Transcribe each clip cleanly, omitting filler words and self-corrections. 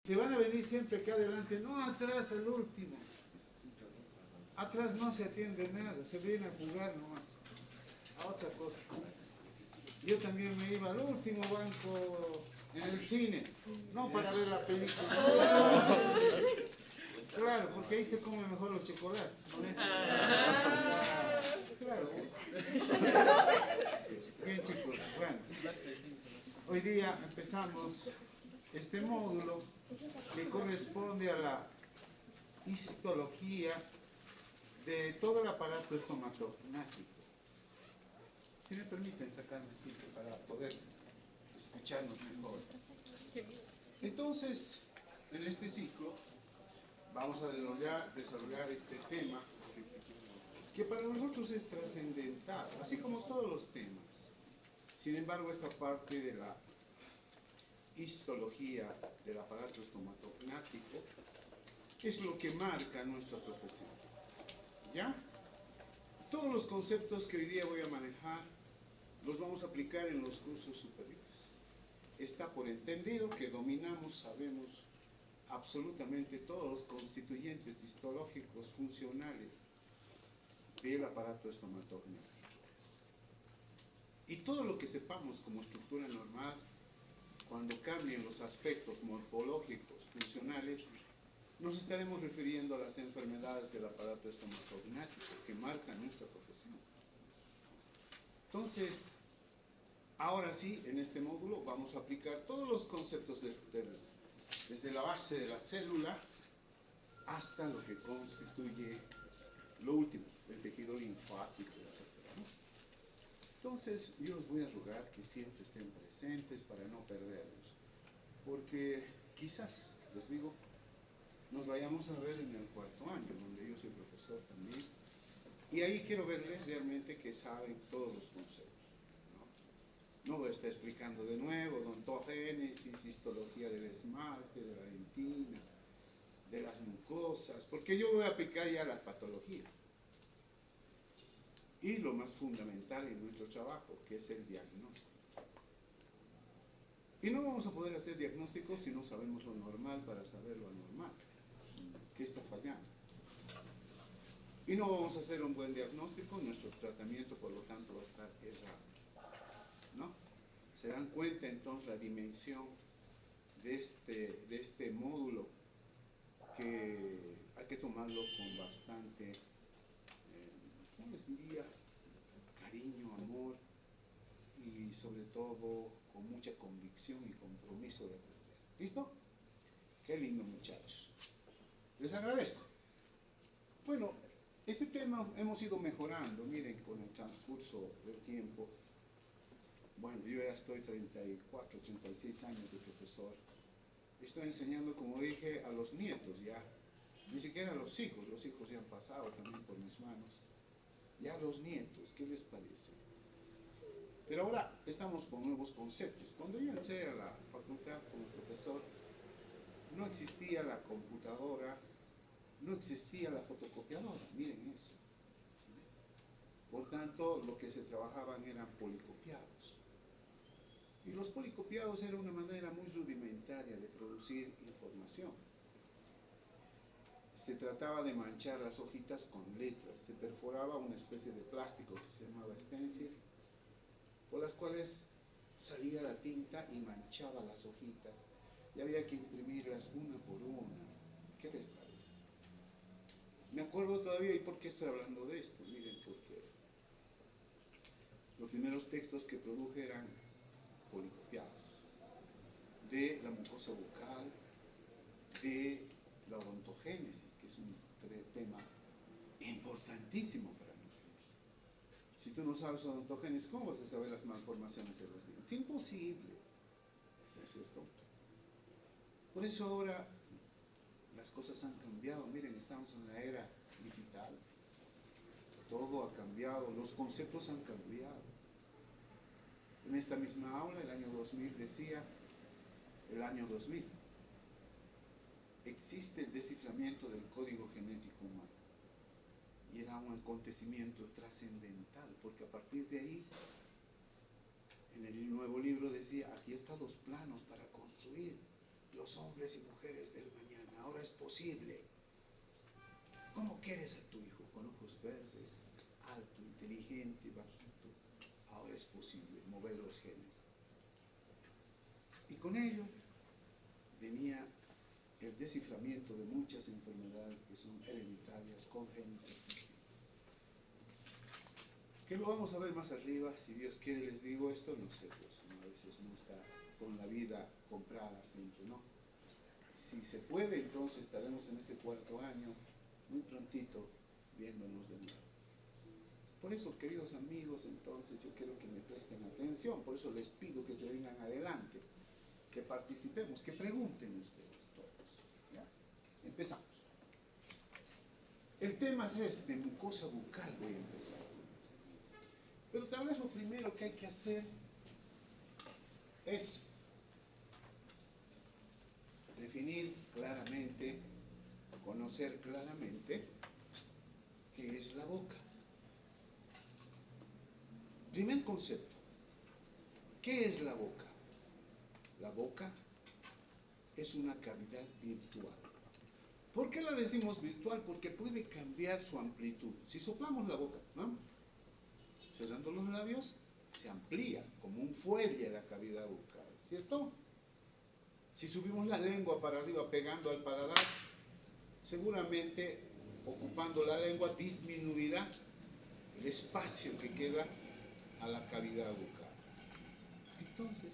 Se van a venir siempre acá adelante, no atrás al último. Atrás no se atiende nada, se viene a jugar nomás, a otra cosa. Yo también me iba al último banco en el cine, no para ver la película. Claro, porque ahí se comen mejor los chocolates. Claro. Bien chicos, bueno. Hoy día empezamos este módulo que corresponde a la histología de todo el aparato estomatognático. Si me permiten sacarme este para poder escucharnos mejor. Entonces, en este ciclo vamos a desarrollar este tema que para nosotros es trascendental, así como todos los temas. Sin embargo, esta parte de la histología del aparato estomatognático es lo que marca nuestra profesión. ¿Ya? Todos los conceptos que hoy día voy a manejar los vamos a aplicar en los cursos superiores. Está por entendido que dominamos, sabemos absolutamente todos los constituyentes histológicos funcionales del aparato estomatognático. Y todo lo que sepamos como estructura normal, cuando cambien los aspectos morfológicos, funcionales, nos estaremos refiriendo a las enfermedades del aparato estomatognático que marcan nuestra profesión. Entonces, ahora sí, en este módulo vamos a aplicar todos los conceptos desde la base de la célula hasta lo que constituye lo último, el tejido linfático, etc., ¿no? Entonces, yo os voy a rogar que siempre estén presentes para no perdernos, porque quizás, les digo, nos vayamos a ver en el cuarto año, donde yo soy profesor también, y ahí quiero verles realmente que saben todos los conceptos, ¿no? No voy a estar explicando de nuevo odontogénesis, histología del esmalte, de la dentina, de las mucosas, porque yo voy a aplicar ya la patología. Y lo más fundamental en nuestro trabajo, que es el diagnóstico. Y no vamos a poder hacer diagnósticos si no sabemos lo normal para saber lo anormal. ¿Qué está fallando? Y no vamos a hacer un buen diagnóstico, nuestro tratamiento por lo tanto va a estar errado, ¿no? Se dan cuenta entonces la dimensión de este módulo, que hay que tomarlo con bastante, ¿cómo les diría? Cariño, amor y sobre todo con mucha convicción y compromiso de aprender. ¿Listo? Qué lindo, muchachos. Les agradezco. Bueno, este tema hemos ido mejorando, miren, con el transcurso del tiempo. Bueno, yo ya estoy 34, 36 años de profesor. Estoy enseñando, como dije, a los nietos ya. Ni siquiera a los hijos ya han pasado también por mis manos. Ya a los nietos, ¿qué les parece? Pero ahora estamos con nuevos conceptos. Cuando yo entré a la facultad como profesor, no existía la computadora, no existía la fotocopiadora, miren eso. Por tanto, lo que se trabajaban eran policopiados. Y los policopiados era una manera muy rudimentaria de producir información. Se trataba de manchar las hojitas con letras, se perforaba una especie de plástico que se llamaba stencil, por las cuales salía la tinta y manchaba las hojitas, y había que imprimirlas una por una. ¿Qué les parece? Me acuerdo todavía, ¿y por qué estoy hablando de esto? Miren, porque los primeros textos que produje eran policopiados, de la mucosa bucal, de la odontogénesis, que es un tema importantísimo para nosotros. Si tú no sabes odontogénesis, ¿cómo vas a saber las malformaciones de los dientes? Es imposible, ¿no es cierto? Por eso ahora las cosas han cambiado. Miren, estamos en la era digital. Todo ha cambiado, los conceptos han cambiado. En esta misma aula, el año 2000 decía, el año 2000, existe el desciframiento del código genético humano. Y era un acontecimiento trascendental, porque a partir de ahí, en el nuevo libro decía, aquí están los planos para construir los hombres y mujeres del mañana. Ahora es posible. ¿Cómo quieres a tu hijo? Con ojos verdes, alto, inteligente, bajito. Ahora es posible mover los genes. Y con ello venía el desciframiento de muchas enfermedades que son hereditarias, congénitas. Que lo vamos a ver más arriba, si Dios quiere les digo esto, no sé, pues a veces no está con la vida comprada siempre, ¿no? Si se puede, entonces estaremos en ese 4.º año, muy prontito, viéndonos de nuevo. Por eso, queridos amigos, entonces yo quiero que me presten atención, por eso les pido que se vengan adelante, que participemos, que pregunten ustedes todos. ¿Ya? Empezamos. El tema es este, mucosa bucal, voy a empezar. Pero tal vez lo primero que hay que hacer es definir claramente, conocer claramente qué es la boca. Primer concepto, ¿qué es la boca? La boca es una cavidad virtual. ¿Por qué la decimos virtual? Porque puede cambiar su amplitud. Si soplamos la boca, ¿no? Cerrando los labios, se amplía como un fuelle la cavidad bucal, ¿cierto? Si subimos la lengua para arriba pegando al paladar, seguramente ocupando la lengua disminuirá el espacio que queda a la cavidad bucal. Entonces,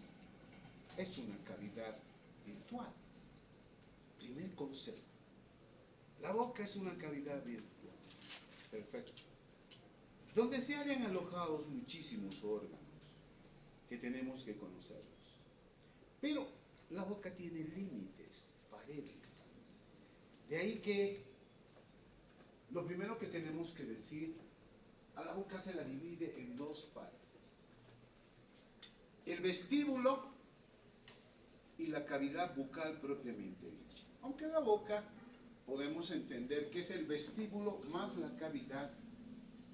es una cavidad virtual. Primer concepto. La boca es una cavidad virtual. Perfecto. Donde se hayan alojados muchísimos órganos que tenemos que conocerlos. Pero la boca tiene límites, paredes. De ahí que lo primero que tenemos que decir, a la boca se la divide en dos partes. El vestíbulo y la cavidad bucal propiamente dicha. Aunque la boca podemos entender que es el vestíbulo más la cavidad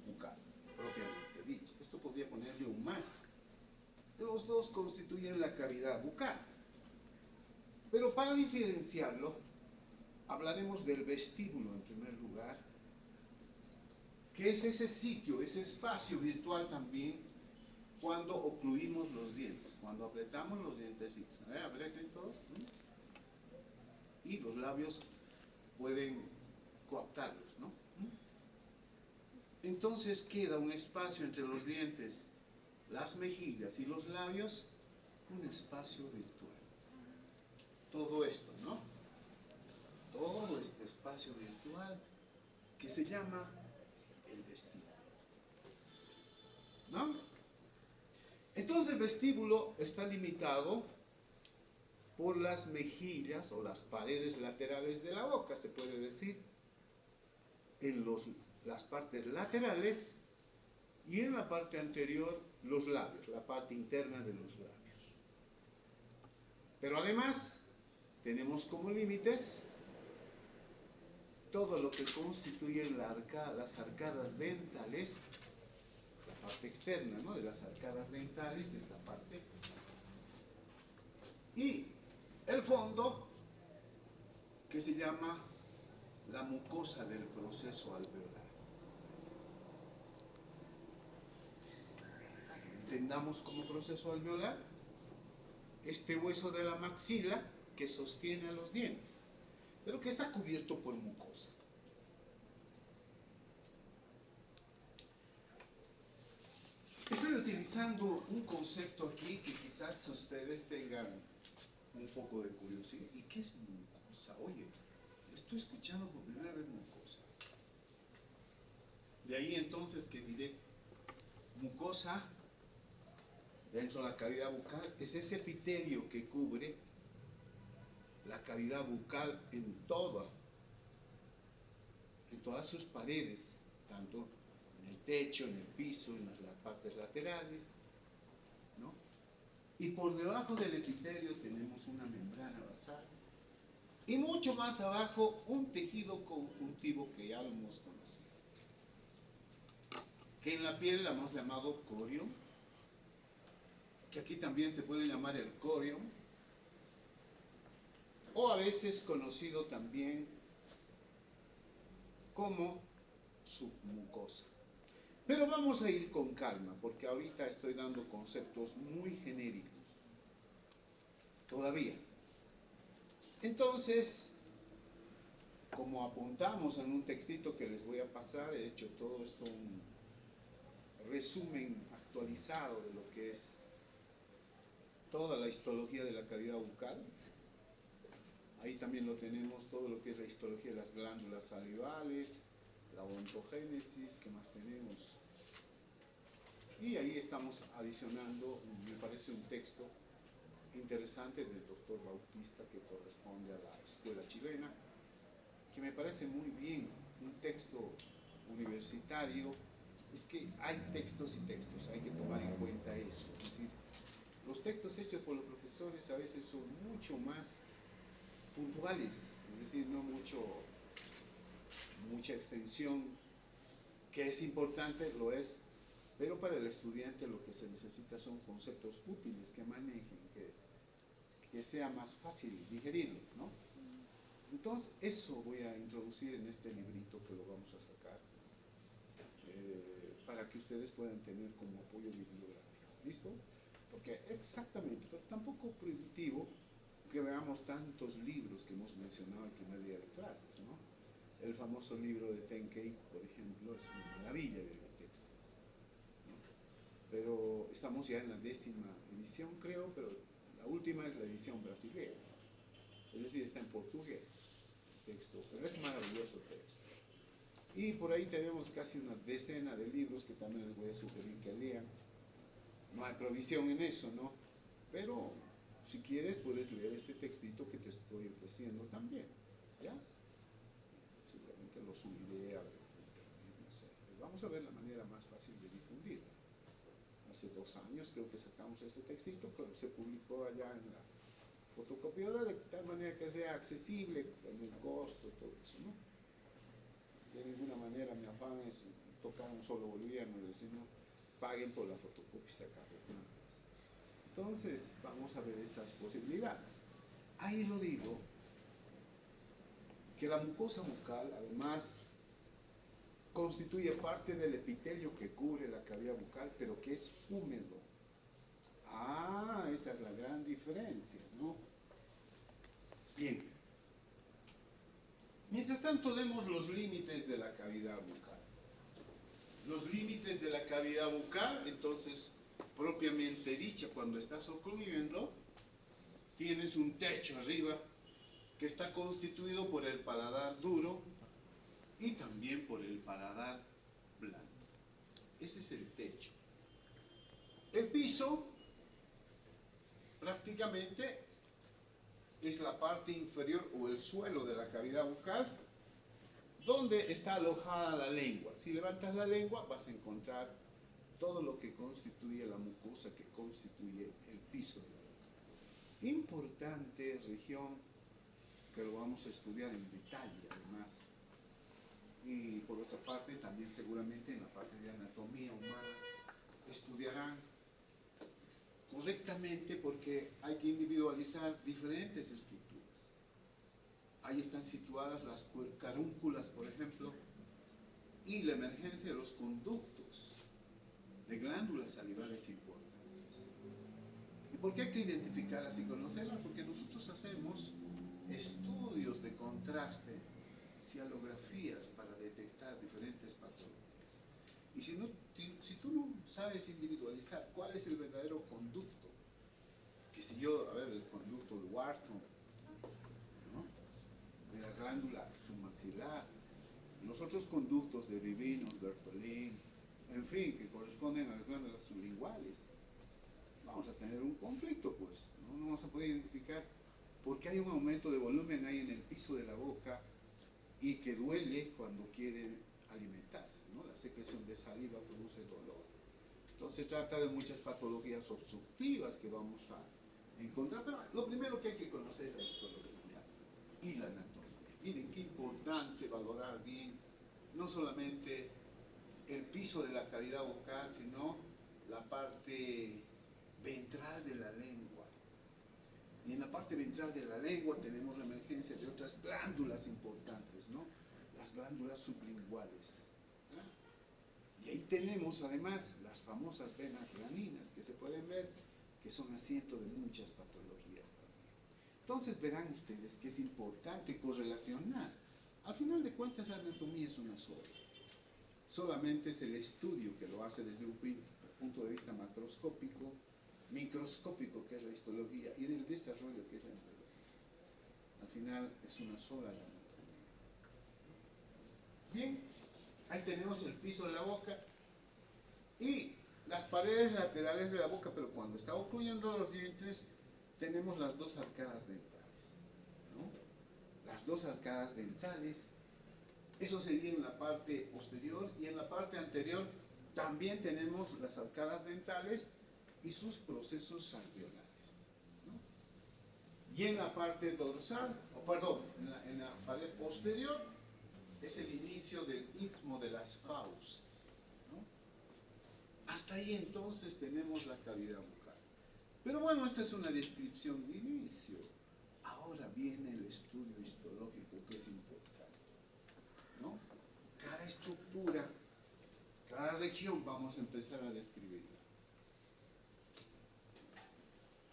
bucal propiamente dicha. Esto podría ponerle un más. Los dos constituyen la cavidad bucal. Pero para diferenciarlo, hablaremos del vestíbulo en primer lugar, que es ese sitio, ese espacio virtual también cuando ocluimos los dientes, cuando apretamos los dientecitos. Apreten todos. Y los labios pueden coaptarlos, ¿no? Entonces queda un espacio entre los dientes, las mejillas y los labios, un espacio virtual. Todo esto, ¿no? Todo este espacio virtual que se llama el vestíbulo. ¿No? Entonces el vestíbulo está limitado por las mejillas o las paredes laterales de la boca, se puede decir, en las partes laterales y en la parte anterior los labios, la parte interna de los labios. Pero además tenemos como límites todo lo que constituye las arcadas dentales, la parte externa, ¿no?, de las arcadas dentales, esta parte, y el fondo, que se llama la mucosa del proceso alveolar. Entendamos como proceso alveolar este hueso de la maxila que sostiene a los dientes, pero que está cubierto por mucosa. Estoy utilizando un concepto aquí que quizás ustedes tengan un poco de curiosidad. ¿Y qué es mucosa? Oye, estoy escuchando por primera vez mucosa. De ahí entonces que diré, mucosa, dentro de la cavidad bucal, es ese epitelio que cubre la cavidad bucal en todas sus paredes, tanto en el techo, en el piso, en las partes laterales, ¿no? Y por debajo del epitelio tenemos una membrana basal. Y mucho más abajo, un tejido conjuntivo que ya lo hemos conocido. Que en la piel la hemos llamado corium, que aquí también se puede llamar el corium, o a veces conocido también como submucosa. Pero vamos a ir con calma, porque ahorita estoy dando conceptos muy genéricos, todavía. Entonces, como apuntamos en un textito que les voy a pasar, he hecho todo esto un resumen actualizado de lo que es toda la histología de la cavidad bucal. Ahí también lo tenemos, todo lo que es la histología de las glándulas salivales, la odontogénesis, ¿qué más tenemos? Y ahí estamos adicionando, me parece un texto interesante del doctor Bautista que corresponde a la escuela chilena, que me parece muy bien, un texto universitario. Es que hay textos y textos, hay que tomar en cuenta eso. Es decir, los textos hechos por los profesores a veces son mucho más puntuales, es decir, no mucha extensión, que es importante, lo es, pero para el estudiante lo que se necesita son conceptos útiles que manejen, que sea más fácil digerirlo, ¿no? Entonces, eso voy a introducir en este librito que lo vamos a sacar, para que ustedes puedan tener como apoyo bibliográfico, ¿listo? Porque exactamente, pero tampoco prohibitivo que veamos tantos libros que hemos mencionado el primer día de clases, ¿no? El famoso libro de Tenkei, por ejemplo, es una maravilla de texto, ¿no? Pero estamos ya en la 10ª edición, creo, pero la última es la edición brasileña, es decir, está en portugués el texto, pero es maravilloso texto. Y por ahí tenemos casi una decena de libros que también les voy a sugerir que lean. No hay provisión en eso, ¿no? Pero si quieres puedes leer este textito que te estoy ofreciendo también, ¿ya? Seguramente lo subiré a internet, no sé. Vamos a ver la manera más fácil de difundirlo. Hace 2 años creo que sacamos este textito, pero se publicó allá en la fotocopiadora de tal manera que sea accesible en el costo, todo eso, ¿no? De ninguna manera mi afán es tocar un solo boliviano y decir, no, paguen por la fotocopia y sacarlo. Entonces, vamos a ver esas posibilidades. Ahí lo digo, que la mucosa bucal, además, constituye parte del epitelio que cubre la cavidad bucal, pero que es húmedo. Ah, esa es la gran diferencia, ¿no? Bien. Mientras tanto, vemos los límites de la cavidad bucal. Los límites de la cavidad bucal, entonces, propiamente dicha, cuando estás ocluiendo, tienes un techo arriba que está constituido por el paladar duro y también por el paladar blando. Ese es el techo. El piso prácticamente es la parte inferior o el suelo de la cavidad bucal donde está alojada la lengua. Si levantas la lengua vas a encontrar todo lo que constituye la mucosa que constituye el piso de la boca. Importante región que lo vamos a estudiar en detalle además. Y por otra parte también seguramente en la parte de anatomía humana estudiarán correctamente porque hay que individualizar diferentes estructuras. Ahí están situadas las carúnculas, por ejemplo, y la emergencia de los conductos de glándulas salivales importantes. ¿Y por qué hay que identificarlas y conocerlas? Porque nosotros hacemos estudios de contraste, cialografías para detectar diferentes patologías. Y si tú no sabes individualizar cuál es el verdadero conducto, que si yo, a ver, el conducto de Wharton, ¿no?, de la glándula submaxilar, los otros conductos de Rivinos, Bertolin, en fin, que corresponden a las glándulas sublinguales, vamos a tener un conflicto, pues, ¿no? No vamos a poder identificar porque hay un aumento de volumen ahí en el piso de la boca y que duele cuando quiere alimentarse, ¿no? La secreción de saliva produce dolor. Entonces se trata de muchas patologías obstructivas que vamos a encontrar, pero lo primero que hay que conocer es la histología y la anatomía. Miren qué importante valorar bien no solamente el piso de la cavidad bucal, sino la parte ventral de la lengua. Y en la parte ventral de la lengua tenemos la emergencia de otras glándulas importantes, ¿no? Las glándulas sublinguales. ¿Ah? Y ahí tenemos además las famosas venas graninas que se pueden ver, que son asiento de muchas patologías también. Entonces verán ustedes que es importante correlacionar. Al final de cuentas la anatomía es una sola. Solamente es el estudio que lo hace desde un punto de vista macroscópico, microscópico, que es la histología, y del desarrollo, que es la embriología. Al final es una sola la anatomía. Bien, ahí tenemos el piso de la boca y las paredes laterales de la boca, pero cuando está ocluyendo los dientes, tenemos las dos arcadas dentales, ¿no? Las dos arcadas dentales, eso sería en la parte posterior, y en la parte anterior también tenemos las arcadas dentales y sus procesos alveolares, ¿no? Y en la parte dorsal, en la pared posterior, es el inicio del istmo de las fauces, ¿no? Hasta ahí entonces tenemos la cavidad bucal. Pero bueno, esta es una descripción de inicio. Ahora viene el estudio histológico, que es importante, ¿no? Cada estructura, cada región vamos a empezar a describirla.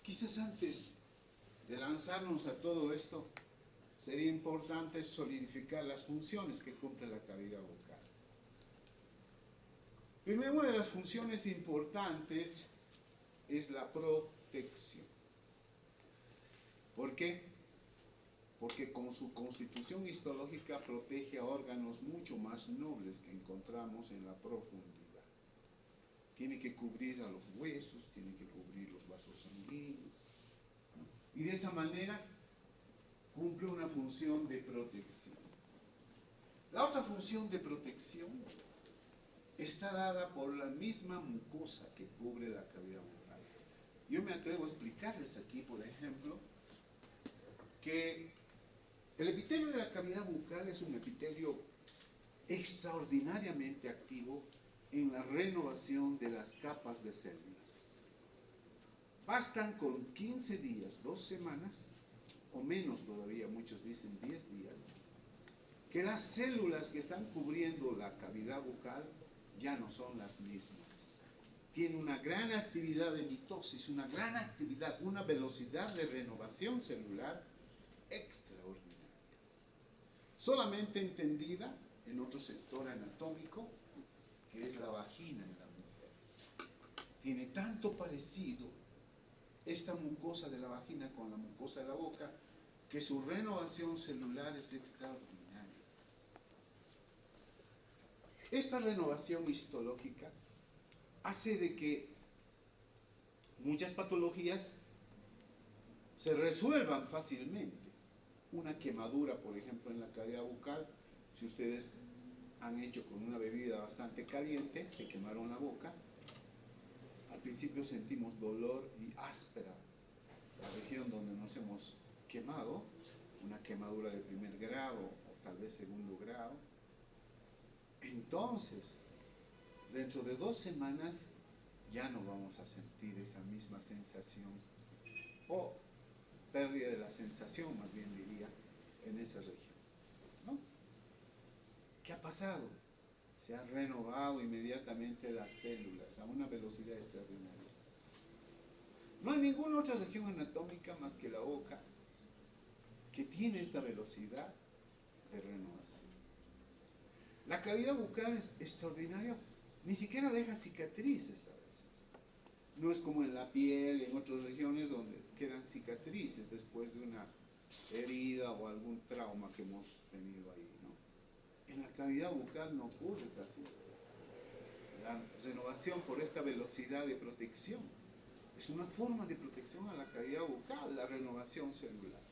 Quizás antes de lanzarnos a todo esto, sería importante solidificar las funciones que cumple la cavidad bucal. Primero, una de las funciones importantes es la protección. ¿Por qué? Porque con su constitución histológica protege a órganos mucho más nobles que encontramos en la profundidad. Tiene que cubrir a los huesos, tiene que cubrir los vasos sanguíneos, ¿no? Y de esa manera cumple una función de protección. La otra función de protección está dada por la misma mucosa que cubre la cavidad bucal. Yo me atrevo a explicarles aquí, por ejemplo, que el epitelio de la cavidad bucal es un epitelio extraordinariamente activo en la renovación de las capas de células. Bastan con 15 días, 2 semanas, o menos todavía, muchos dicen 10 días, que las células que están cubriendo la cavidad bucal ya no son las mismas. Tiene una gran actividad de mitosis, una gran actividad, una velocidad de renovación celular extraordinaria. Solamente entendida en otro sector anatómico, que es la vagina en la mujer. Tiene tanto parecido esta mucosa de la vagina con la mucosa de la boca, que su renovación celular es extraordinaria. Esta renovación histológica hace de que muchas patologías se resuelvan fácilmente. Una quemadura, por ejemplo, en la cavidad bucal, si ustedes han hecho con una bebida bastante caliente, se quemaron la boca, al principio sentimos dolor y áspera la región donde nos hemos quemado, una quemadura de primer grado o tal vez segundo grado. Entonces, dentro de 2 semanas ya no vamos a sentir esa misma sensación, o pérdida de la sensación, más bien diría, en esa región, ¿no? ¿Qué ha pasado? Se han renovado inmediatamente las células a una velocidad extraordinaria. No hay ninguna otra región anatómica más que la boca que tiene esta velocidad de renovación. La cavidad bucal es extraordinaria, ni siquiera deja cicatrices a veces. No es como en la piel, en otras regiones donde quedan cicatrices después de una herida o algún trauma que hemos tenido ahí, ¿no? En la cavidad bucal no ocurre casi esto. La renovación por esta velocidad de protección es una forma de protección a la cavidad bucal, la renovación celular.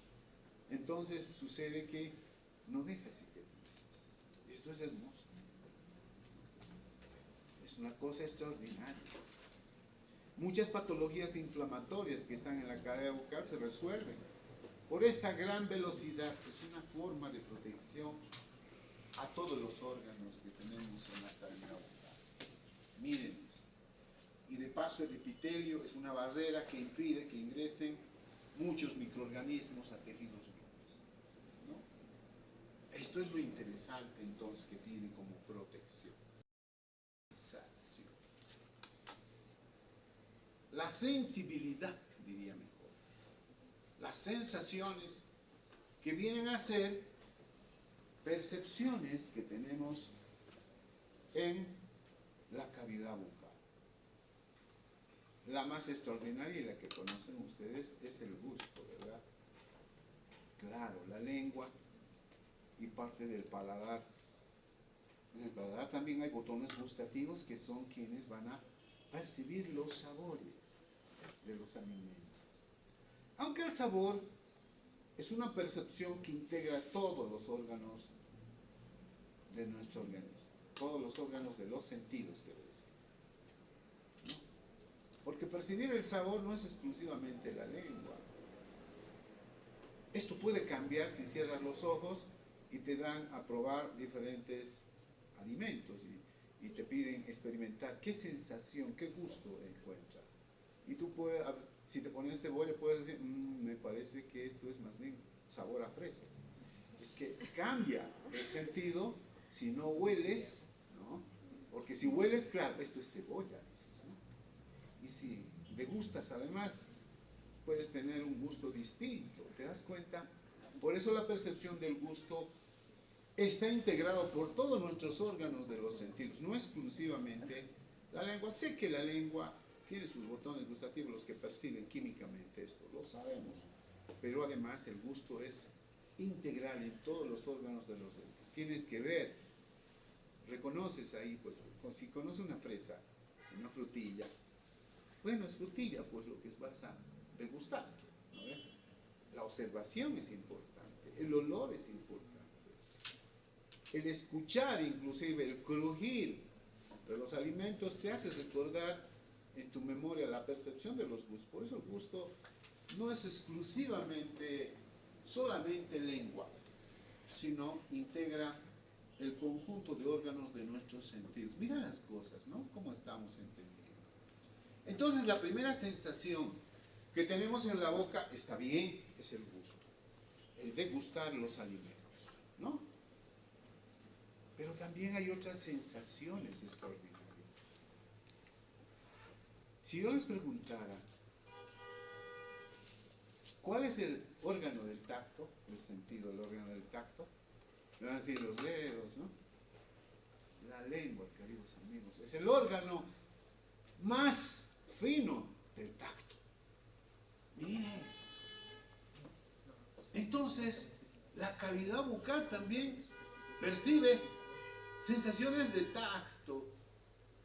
Entonces sucede que no deja cicatrices. Esto es hermoso. Es una cosa extraordinaria. Muchas patologías inflamatorias que están en la cavidad bucal se resuelven por esta gran velocidad, que es una forma de protección a todos los órganos que tenemos en la cavidad bucal. Miren, y de paso el epitelio es una barrera que impide que ingresen muchos microorganismos a tejidos vivos, ¿no? Esto es lo interesante entonces que tiene como protección. La sensibilidad, diría mejor, las sensaciones que vienen a ser percepciones que tenemos en la cavidad bucal. La más extraordinaria y la que conocen ustedes es el gusto, ¿verdad? Claro, la lengua y parte del paladar. En el paladar también hay botones gustativos que son quienes van a percibir los sabores de los alimentos. Aunque el sabor es una percepción que integra todos los órganos de nuestro organismo, todos los órganos de los sentidos, quiero decir, ¿no? Porque percibir el sabor no es exclusivamente la lengua. Esto puede cambiar si cierras los ojos y te dan a probar diferentes alimentos y te piden experimentar qué sensación, qué gusto encuentras. Y tú puedes, si te pones cebolla, puedes decir, me parece que esto es más bien sabor a fresas. Es que cambia el sentido si no hueles, ¿no? Porque si hueles, claro, esto es cebolla, dices, ¿no? Y si degustas además, puedes tener un gusto distinto, ¿te das cuenta? Por eso la percepción del gusto está integrado por todos nuestros órganos de los sentidos, no exclusivamente la lengua. Sé que la lengua tiene sus botones gustativos, los que perciben químicamente esto, lo sabemos, pero además el gusto es integral en todos los órganos de los sentidos. Tienes que ver, reconoces ahí, pues, si conoces una fresa, una frutilla, bueno, es frutilla, pues lo que vas a degustar, ¿no? La observación es importante, el olor es importante, el escuchar, inclusive el crujir de los alimentos te hace recordar en tu memoria la percepción de los gustos. Por eso el gusto no es exclusivamente solamente lengua, sino integra el conjunto de órganos de nuestros sentidos. Mira las cosas, ¿no? ¿Cómo estamos entendiendo? Entonces la primera sensación que tenemos en la boca está bien, es el gusto, el degustar los alimentos, ¿no? Pero también hay otras sensaciones extraordinarias. Si yo les preguntara, ¿cuál es el órgano del tacto? El sentido del órgano del tacto. Me van a decir los dedos, ¿no? La lengua, queridos amigos, es el órgano más fino del tacto. Miren. Entonces, la cavidad bucal también percibe sensaciones de tacto.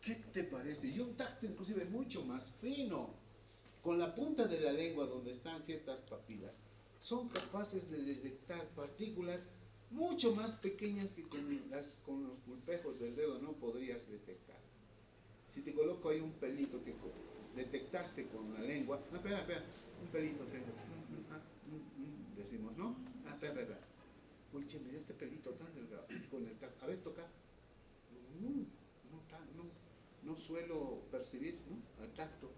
¿Qué te parece? Y un tacto inclusive mucho más fino. Con la punta de la lengua donde están ciertas papilas, son capaces de detectar partículas mucho más pequeñas que con los pulpejos del dedo no podrías detectar. Si te coloco ahí un pelito que detectaste con la lengua, no, espera, un pelito tengo, decimos, ¿no? Espera. Uy, che, mira este pelito tan delgado, con el tacto, a ver, toca. No suelo percibir, ¿no? Al tacto.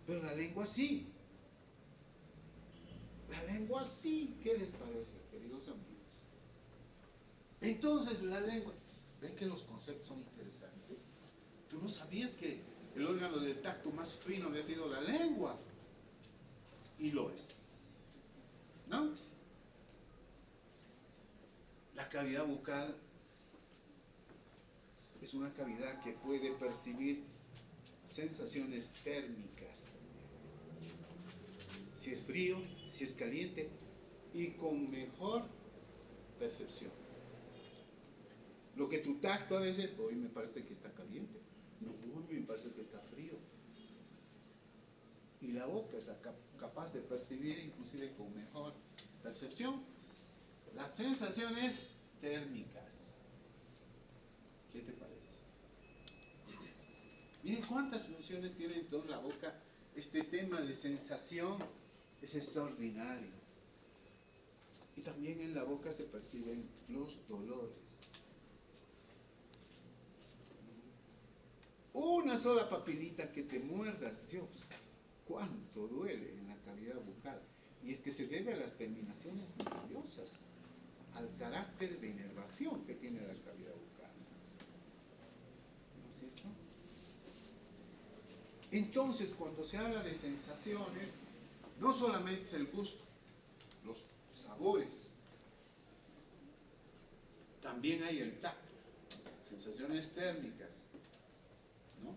Pero la lengua sí. La lengua sí. ¿Qué les parece, queridos amigos? Entonces la lengua, ven que los conceptos son interesantes. Tú no sabías que el órgano del tacto más fino había sido la lengua. Y lo es, ¿no? La cavidad bucal es una cavidad que puede percibir sensaciones térmicas. Si es frío, si es caliente, y con mejor percepción. Lo que tu tacto a veces, hoy me parece que está caliente, no, me parece que está frío. Y la boca es capaz de percibir inclusive con mejor percepción las sensaciones térmicas. ¿Qué te parece? Miren cuántas funciones tiene entonces la boca. Este tema de sensación es extraordinario. Y también en la boca se perciben los dolores. Una sola papilita que te muerdas, Dios, cuánto duele en la cavidad bucal. Y es que se debe a las terminaciones nerviosas, al carácter de inervación que tiene la cavidad bucal. ¿No es cierto? Entonces, cuando se habla de sensaciones, no solamente es el gusto, los sabores, también hay el tacto, sensaciones térmicas, ¿no?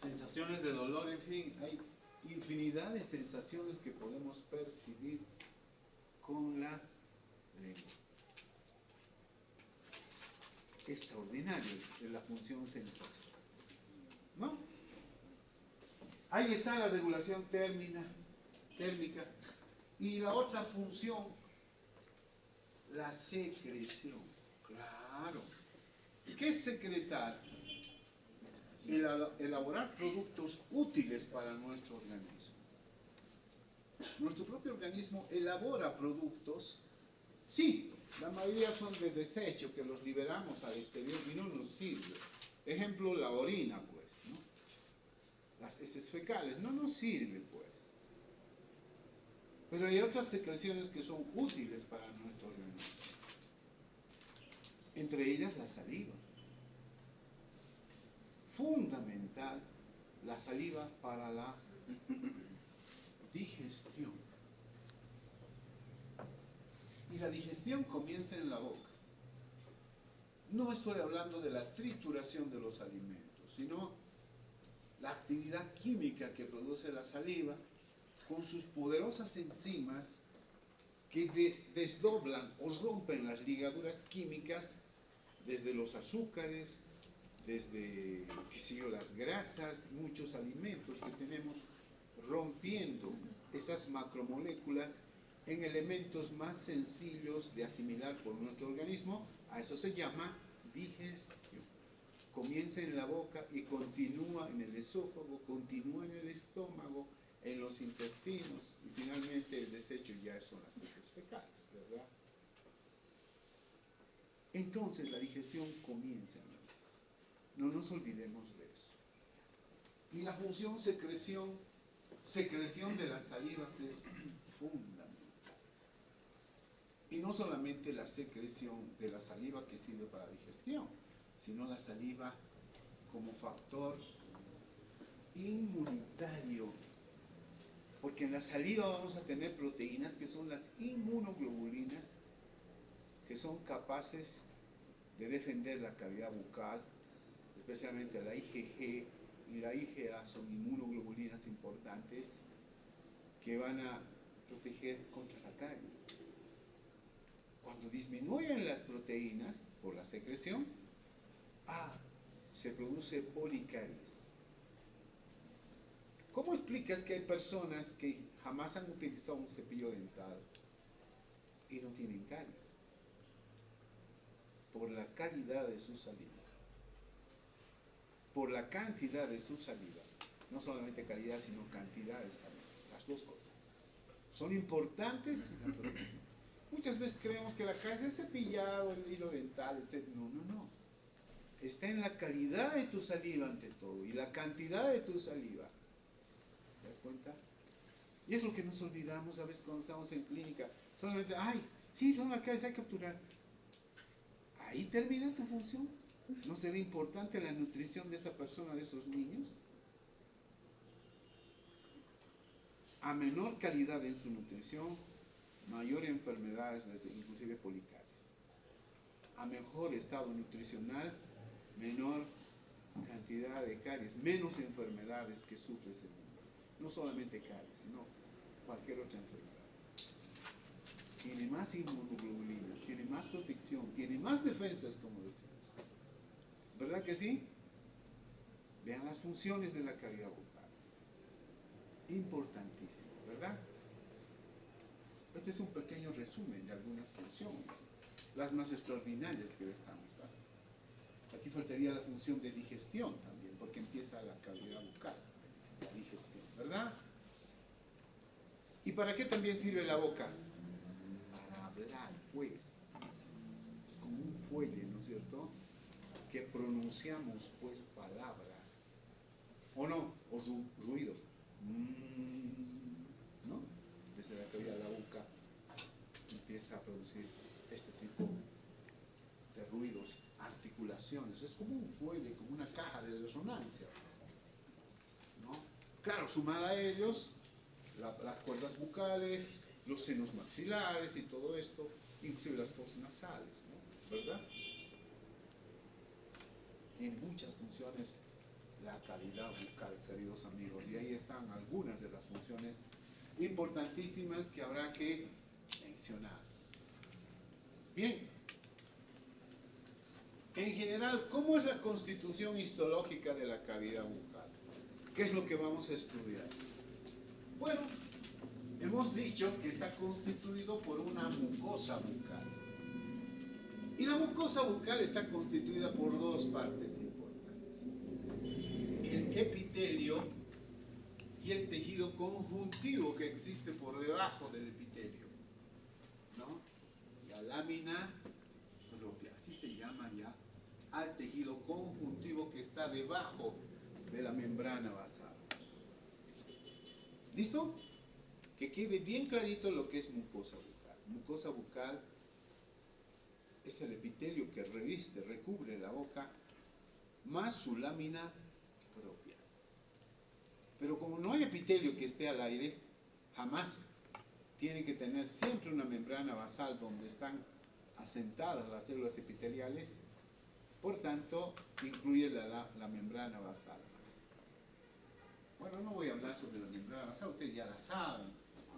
Sensaciones de dolor, en fin, hay infinidad de sensaciones que podemos percibir con la lengua. Extraordinario de la función sensación, ¿no? Ahí está la regulación térmica. Y la otra función, la secreción. Claro. ¿Qué es secretar? Elaborar productos útiles para nuestro organismo. Nuestro propio organismo elabora productos, sí, la mayoría son de desecho, que los liberamos al exterior y no nos sirve. Ejemplo, la orina, pues, ¿no? Las heces fecales, no nos sirve, pues. Pero hay otras secreciones que son útiles para nuestro organismo. Entre ellas la saliva. Fundamental la saliva para la digestión. Y la digestión comienza en la boca. No estoy hablando de la trituración de los alimentos, sino la actividad química que produce la saliva con sus poderosas enzimas que desdoblan o rompen las ligaduras químicas desde los azúcares, desde, qué sé yo, las grasas, muchos alimentos que tenemos, rompiendo esas macromoléculas en elementos más sencillos de asimilar por nuestro organismo. A eso se llama digestión. Comienza en la boca y continúa en el esófago, continúa en el estómago, en los intestinos, y finalmente el desecho ya son las heces fecales, ¿verdad? Entonces la digestión comienza en la boca. No nos olvidemos de eso. Y la función secreción de las salivas es fundamental. Y no solamente la secreción de la saliva que sirve para la digestión, sino la saliva como factor inmunitario. Porque en la saliva vamos a tener proteínas que son las inmunoglobulinas, que son capaces de defender la cavidad bucal, especialmente la IgG y la IgA son inmunoglobulinas importantes que van a proteger contra la caries. Cuando disminuyen las proteínas por la secreción, se produce policaries. ¿Cómo explicas que hay personas que jamás han utilizado un cepillo dental y no tienen caries? Por la calidad de su saliva, por la cantidad de su saliva, no solamente calidad sino cantidad de saliva, las dos cosas son importantes en la protección. Muchas veces creemos que la caries es cepillado, el hilo dental, etc. No, está en la calidad de tu saliva ante todo y la cantidad de tu saliva. ¿Te das cuenta? Y es lo que nos olvidamos a veces cuando estamos en clínica. Solamente, sí, son las caries, hay que obturar. Ahí termina tu función. ¿No será importante la nutrición de esa persona, de esos niños? A menor calidad en su nutrición, mayor enfermedades, inclusive policaries. A mejor estado nutricional, menor cantidad de caries, menos enfermedades que sufre ese niño. No solamente caries, sino cualquier otra enfermedad. Tiene más inmunoglobulinas, tiene más protección, tiene más defensas, como decimos. ¿Verdad que sí? Vean las funciones de la cavidad bucal. Importantísimo, ¿verdad? Este es un pequeño resumen de algunas funciones, las más extraordinarias que estamos dando. Aquí faltaría la función de digestión también, porque empieza la cavidad bucal, la digestión, ¿verdad? ¿Y para qué también sirve la boca? Para hablar, pues. Es como un fuelle, ¿no es cierto? Que pronunciamos, pues, palabras. ¿O no? O ruidos. ¿No? de la cavidad de la boca empieza a producir este tipo de ruidos, articulaciones. Es como un fuelle, como una caja de resonancia, ¿no? Claro, sumada a ellos, las cuerdas bucales, los senos maxilares y todo esto, inclusive las fosas nasales, ¿no? ¿Verdad? Tiene muchas funciones la cavidad bucal, queridos amigos, y ahí están algunas de las funciones importantísimas que habrá que mencionar. Bien, en general, ¿cómo es la constitución histológica de la cavidad bucal? ¿Qué es lo que vamos a estudiar? Bueno, hemos dicho que está constituido por una mucosa bucal. Y la mucosa bucal está constituida por dos partes importantes: el epitelio y el tejido conjuntivo que existe por debajo del epitelio, ¿no? La lámina propia, así se llama ya al tejido conjuntivo que está debajo de la membrana basal. ¿Listo? Que quede bien clarito lo que es mucosa bucal. Mucosa bucal es el epitelio que reviste, recubre la boca, más su lámina propia. Pero como no hay epitelio que esté al aire, jamás tiene que tener siempre una membrana basal donde están asentadas las células epiteliales, por tanto, incluye la membrana basal. Bueno, no voy a hablar sobre la membrana basal, ustedes ya la saben,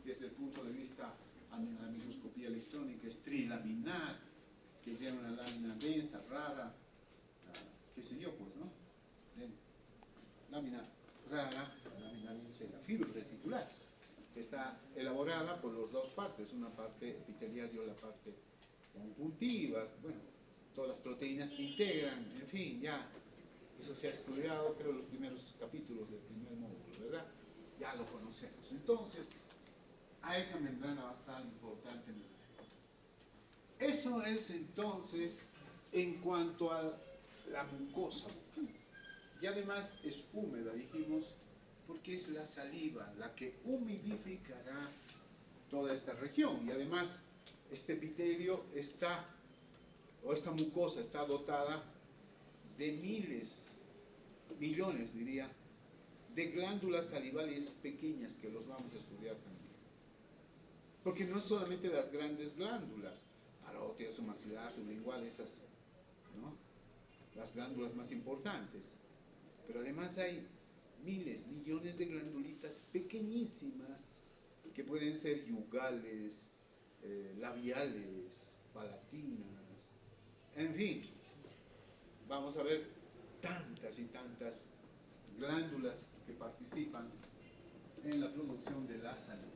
desde el punto de vista de la microscopía electrónica, es trilaminar, que tiene una lámina densa, rara, qué sé yo, pues, ¿no? Lámina rara, la lámina densa, la fibra reticular, que está elaborada por las dos partes, una parte epitelial y la parte conjuntiva, bueno, todas las proteínas que integran, en fin, ya, eso se ha estudiado, creo, en los primeros capítulos del primer módulo, ¿verdad? Ya lo conocemos. Entonces, a esa membrana basal importante. Eso es entonces en cuanto a la mucosa bucal. Y además es húmeda, dijimos, porque es la saliva la que humidificará toda esta región. Y además, este epitelio está, o esta mucosa está dotada de miles, millones diría, de glándulas salivales pequeñas que los vamos a estudiar también. Porque no es solamente las grandes glándulas, parótida, submaxilar, sublingual, esas, ¿no? Las glándulas más importantes. Pero además hay miles, millones de glandulitas pequeñísimas que pueden ser yugales, labiales, palatinas, en fin, vamos a ver tantas y tantas glándulas que participan en la producción de la saliva.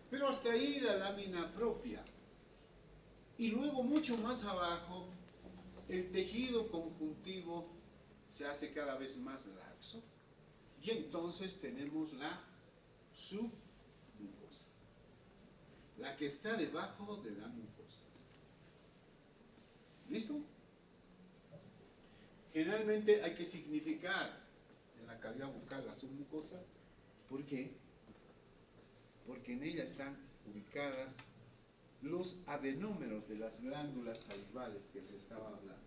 Pero hasta ahí la lámina propia. Y luego mucho más abajo, el tejido conjuntivo se hace cada vez más laxo y entonces tenemos la submucosa, la que está debajo de la mucosa. ¿Listo? Generalmente hay que significar en la cavidad bucal la submucosa. ¿Por qué? Porque en ella están ubicadas los adenómeros de las glándulas salivales que les estaba hablando.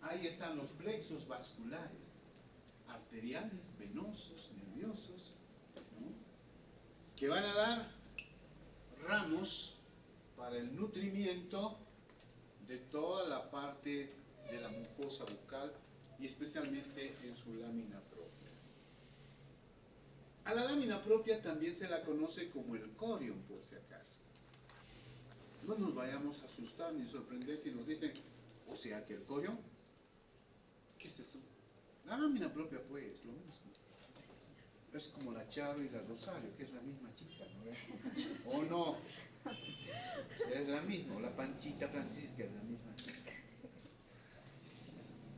Ahí están los plexos vasculares, arteriales, venosos, nerviosos, ¿no? Que van a dar ramos para el nutrimiento de toda la parte de la mucosa bucal y especialmente en su lámina propia. A la lámina propia también se la conoce como el corium, por si acaso. No nos vayamos a asustar ni sorprender si nos dicen, o sea que el corium, ¿qué es eso? La lámina propia, pues, lo mismo. Es como la Charo y la Rosario, que es la misma chica, ¿no? ¿O no? Es la misma, la Panchita Francisca es la misma chica.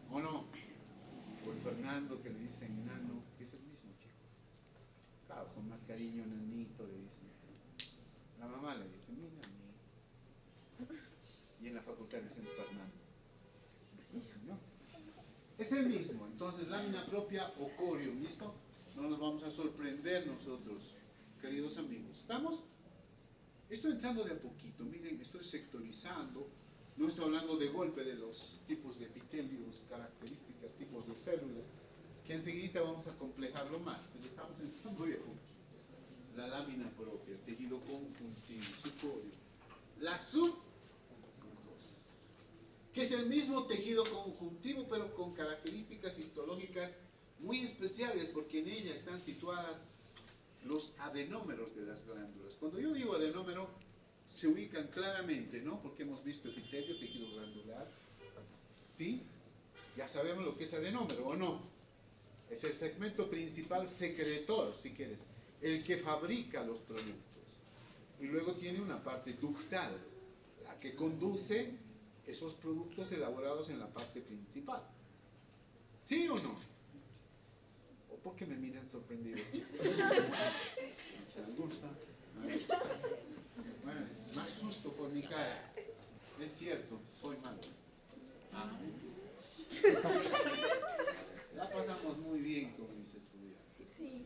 ¿O no? O el Fernando que le dicen Nano, que es el mismo chico. Claro, con más cariño, Nanito le dicen. La mamá le dice, mi Nani. Y en la facultad le dicen Fernando. ¿No? Es el mismo, entonces lámina propia o corium, ¿listo? No nos vamos a sorprender nosotros, queridos amigos. ¿Estamos? Estoy entrando de a poquito, miren, estoy sectorizando, no estoy hablando de golpe de los tipos de epitelios, características, tipos de células, que enseguida vamos a complejarlo más, pero estamos entrando de a poquito. La lámina propia, el tejido conjuntivo, sucorio, la submucosa, que es el mismo tejido conjuntivo, pero con características histológicas muy especiales, porque en ella están situadas los adenómeros de las glándulas. Cuando yo digo adenómero, se ubican claramente, ¿no? Porque hemos visto epitelio, tejido glandular, ¿sí? Ya sabemos lo que es adenómero, ¿o no? Es el segmento principal secretor, si quieres, el que fabrica los productos. Y luego tiene una parte ductal, la que conduce esos productos elaborados en la parte principal. ¿Sí o no? ¿O por qué me miran sorprendidos? ¿Algunos están? Bueno, más susto por mi cara. Es cierto, soy malo. Ah. La pasamos muy bien con mis estudiantes. Sí,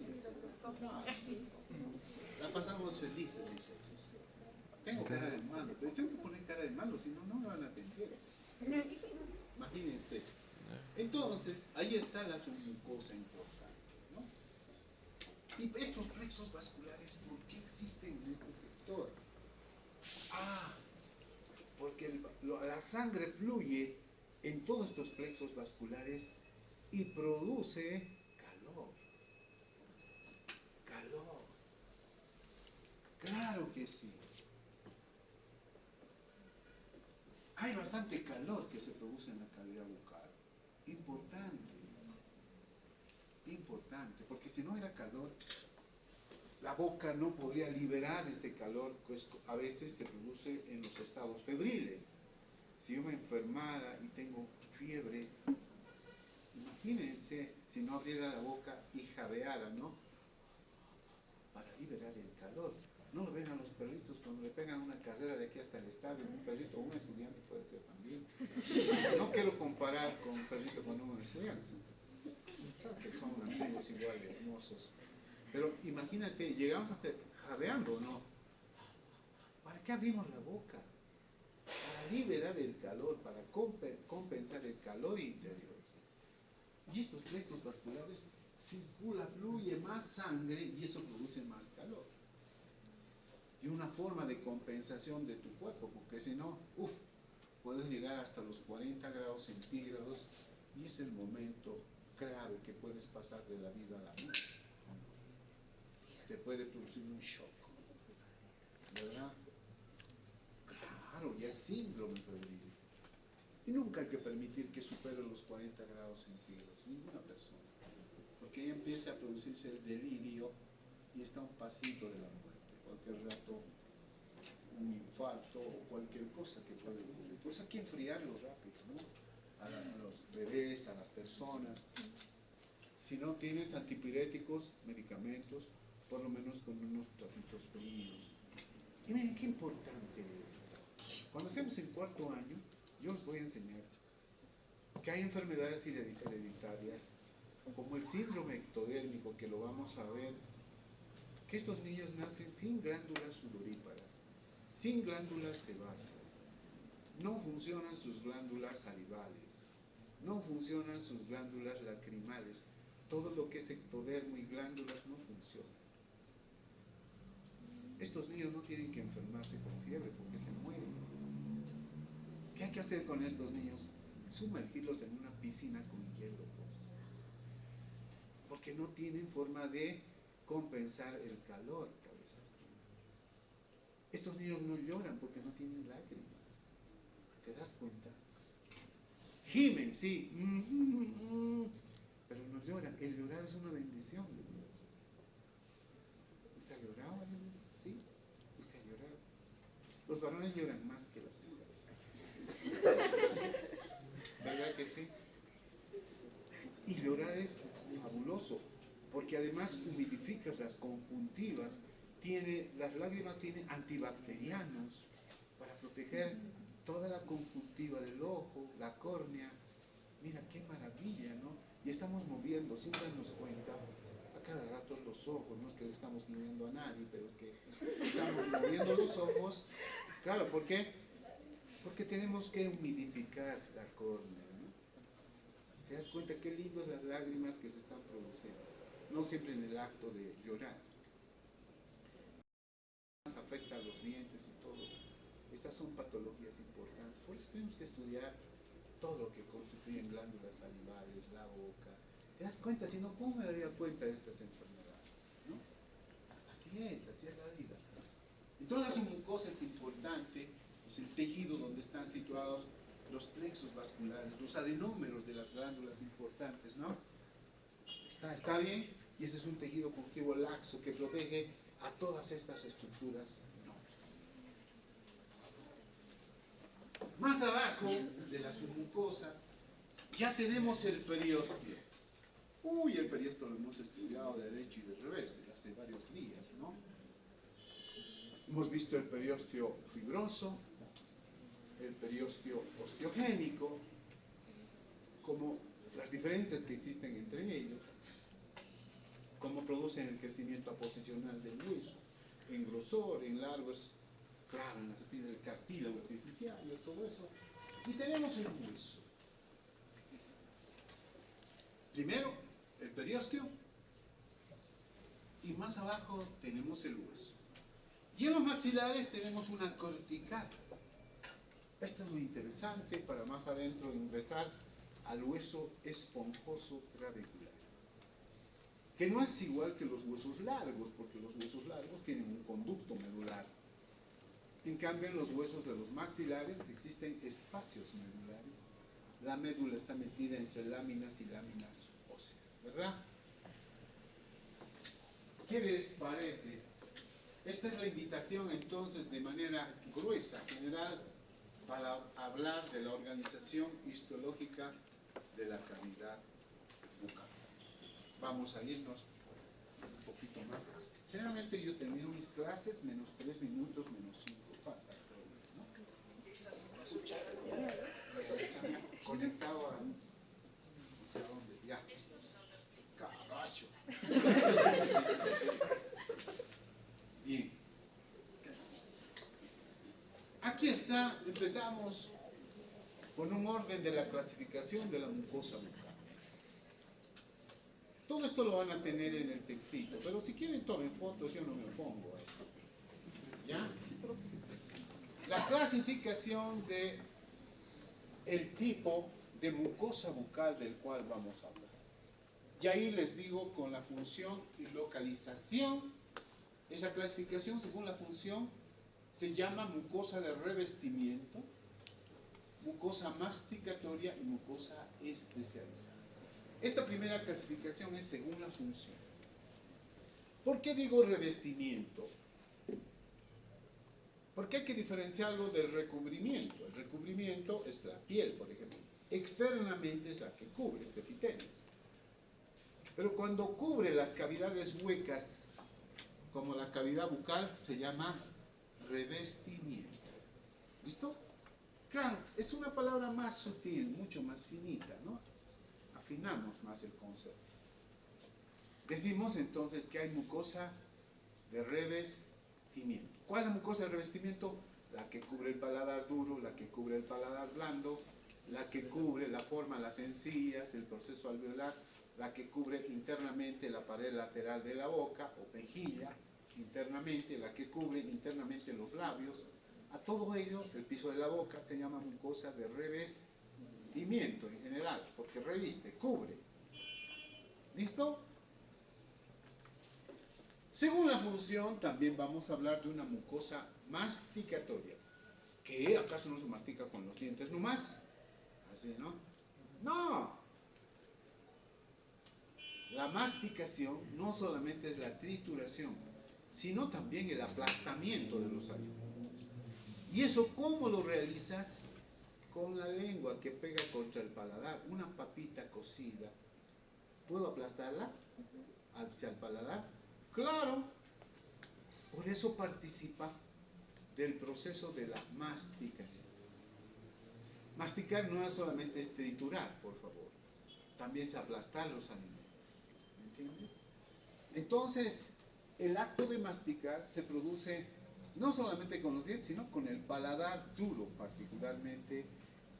doctor. La pasamos felices nosotros. Tengo cara de malo, pero tengo que poner cara de malo, si no, no me van a atender. Imagínense. Entonces, ahí está la submucosa importante, ¿no? Y estos plexos vasculares, ¿por qué existen en este sector? Ah, porque la sangre fluye en todos estos plexos vasculares y produce calor. Calor. Claro que sí. Hay bastante calor que se produce en la cavidad bucal. Importante. Importante, porque si no era calor, la boca no podría liberar ese calor, pues a veces se produce en los estados febriles. Si yo me enfermara y tengo fiebre, imagínense si no abriera la boca y jadeara, ¿no? Para liberar el calor. No lo ven a los perritos cuando le pegan una carrera de aquí hasta el estadio, un perrito o un estudiante puede ser también. No quiero comparar con un perrito con un estudiante, que son antiguos igual, hermosos. Pero imagínate, llegamos hasta jadeando, ¿no? ¿Para qué abrimos la boca? Para liberar el calor, para compensar el calor interior. Y estos plexos vasculares circula, fluye más sangre y eso produce más calor. Y una forma de compensación de tu cuerpo, porque si no, puedes llegar hasta los 40 grados centígrados y es el momento clave que puedes pasar de la vida a la muerte. Te puede producir un shock, ¿verdad? Claro, ya es síndrome febril. Y nunca hay que permitir que supere los 40 grados centígrados, ninguna persona. Porque ahí empieza a producirse el delirio y está a un pasito de la muerte. Cualquier rato, un infarto o cualquier cosa que puede ocurrir. Pues hay que enfriarlo rápido, ¿no? A los bebés, a las personas. Si no tienes antipiréticos, medicamentos, por lo menos con unos trapitos fríos. Y miren qué importante es. Cuando estemos en cuarto año, yo les voy a enseñar que hay enfermedades hereditarias, como el síndrome ectodérmico, que lo vamos a ver, que estos niños nacen sin glándulas sudoríparas, sin glándulas sebáceas, no funcionan sus glándulas salivales, no funcionan sus glándulas lacrimales, todo lo que es ectodermo y glándulas no funciona. Estos niños no tienen que enfermarse con fiebre porque se mueren. ¿Qué hay que hacer con estos niños? Sumergirlos en una piscina con hielo, pues. Porque no tienen forma de compensar el calor que a veces tienen. Estos niños no lloran porque no tienen lágrimas. ¿Te das cuenta? Gimen, sí, pero no lloran. El llorar es una bendición de Dios. ¿Usted ha llorado? ¿Sí? ¿Usted ha llorado? Los varones lloran más que las mujeres. ¿Verdad que sí? Y llorar es fabuloso, porque además humidificas las conjuntivas, las lágrimas tienen antibacterianos para proteger toda la conjuntiva del ojo, la córnea. Mira qué maravilla, ¿no? Y estamos moviendo, sin darnos cuenta, cada rato los ojos, no es que le estamos guiando a nadie, pero es que estamos moviendo los ojos. Claro, ¿por qué? Porque tenemos que humidificar la córnea, ¿no? ¿Te das cuenta qué lindas las lágrimas que se están produciendo? No siempre en el acto de llorar. Afecta a los dientes y todo. Estas son patologías importantes. Por eso tenemos que estudiar todo lo que constituyen glándulas salivales, la boca. ¿Te das cuenta? Si no, ¿cómo me daría cuenta de estas enfermedades? ¿No? Así es la vida. Entonces la mucosa es importante, es el tejido donde están situados los plexos vasculares, los adenómeros de las glándulas importantes, ¿no? Está bien, y ese es un tejido conjuntivo laxo que protege a todas estas estructuras nobles. Más abajo de la submucosa ya tenemos el periósteo. Uy, el periósteo lo hemos estudiado de derecho y de revés hace varios días, ¿no? Hemos visto el periósteo fibroso, el periósteo osteogénico, como las diferencias que existen entre ellos, cómo producen el crecimiento aposicional del hueso, en grosor, en largos, claro, en las espinas del cartílago artificial y todo eso. Y tenemos el hueso. Primero, el periósteo, y más abajo tenemos el hueso. Y en los maxilares tenemos una cortical. Esto es muy interesante para más adentro ingresar al hueso esponjoso trabecular, que no es igual que los huesos largos, porque los huesos largos tienen un conducto medular. En cambio, en los huesos de los maxilares existen espacios medulares. La médula está metida entre láminas y láminas óseas, ¿verdad? ¿Qué les parece? Esta es la invitación entonces de manera gruesa, general, para hablar de la organización histológica de la cavidad bucal. Vamos a irnos un poquito más. Generalmente yo termino mis clases menos 3 minutos, menos 5 falta, ¿no? Conectado a no sé dónde, ya. Caballo. Bien. Aquí está, empezamos con un orden de la clasificación de la mucosa bucal. Todo esto lo van a tener en el textito, pero si quieren tomen fotos, yo no me opongo a esto. ¿Ya? La clasificación de el tipo de mucosa bucal del cual vamos a hablar. Y ahí les digo con la función y localización, esa clasificación según la función se llama mucosa de revestimiento, mucosa masticatoria y mucosa especializada. Esta primera clasificación es según la función. ¿Por qué digo revestimiento? Porque hay que diferenciarlo del recubrimiento. El recubrimiento es la piel, por ejemplo. Externamente es la que cubre este epitelio. Pero cuando cubre las cavidades huecas, como la cavidad bucal, se llama revestimiento. ¿Listo? Claro, es una palabra más sutil, mucho más finita, ¿no? Afinamos más el concepto. Decimos entonces que hay mucosa de revestimiento. ¿Cuál es la mucosa de revestimiento? La que cubre el paladar duro, la que cubre el paladar blando, la que cubre la forma, las encías, el proceso alveolar, la que cubre internamente la pared lateral de la boca o mejilla, internamente, la que cubre internamente los labios. A todo ello, el piso de la boca se llama mucosa de revestimiento en general, porque reviste, cubre. ¿Listo? Según la función, también vamos a hablar de una mucosa masticatoria. ¿Qué? ¿Acaso no se mastica con los dientes nomás? Así, ¿no? ¡No! La masticación no solamente es la trituración, sino también el aplastamiento de los alimentos. ¿Y eso cómo lo realizas? Con la lengua que pega contra el paladar. Una papita cocida. ¿Puedo aplastarla hacia el paladar? ¡Claro! Por eso participa del proceso de la masticación. Masticar no es solamente triturar, por favor. También es aplastar los alimentos. ¿Me entiendes? Entonces, el acto de masticar se produce no solamente con los dientes, sino con el paladar duro particularmente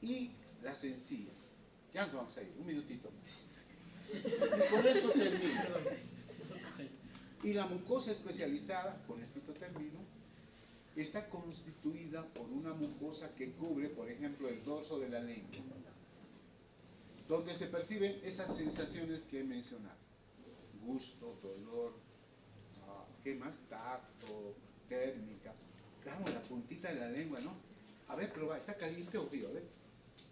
y las encías. Ya nos vamos a ir, un minutito más. Y con esto termino. Y la mucosa especializada, con esto termino, está constituida por una mucosa que cubre, por ejemplo, el dorso de la lengua, donde se perciben esas sensaciones que he mencionado: gusto, dolor, ¿qué más? Tacto, térmica. Claro, la puntita de la lengua, ¿no? A ver, prueba, ¿está caliente o frío? A ver.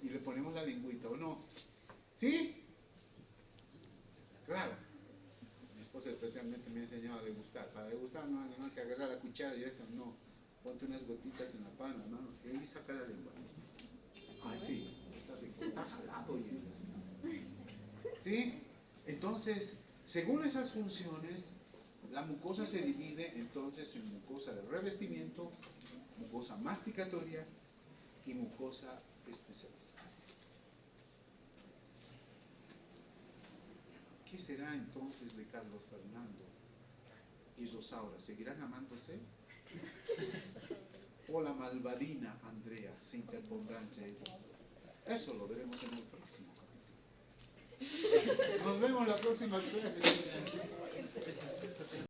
Y le ponemos la lengüita, ¿o no? ¿Sí? Claro. Mi esposa especialmente me ha enseñado a degustar. Para degustar no hay que agarrar la cuchara directa, no. Ponte unas gotitas en la palma, hermano, y ahí saca la lengua. Ay, sí, está rico, está salado. ¿Sí? Entonces, según esas funciones, la mucosa se divide entonces en mucosa de revestimiento, mucosa masticatoria y mucosa especializada. ¿Qué será entonces de Carlos Fernando y Rosaura? ¿Seguirán amándose? ¿O la malvadina Andrea se interpondrá entre ellos? Eso lo veremos en el próximo capítulo. Nos vemos la próxima clase.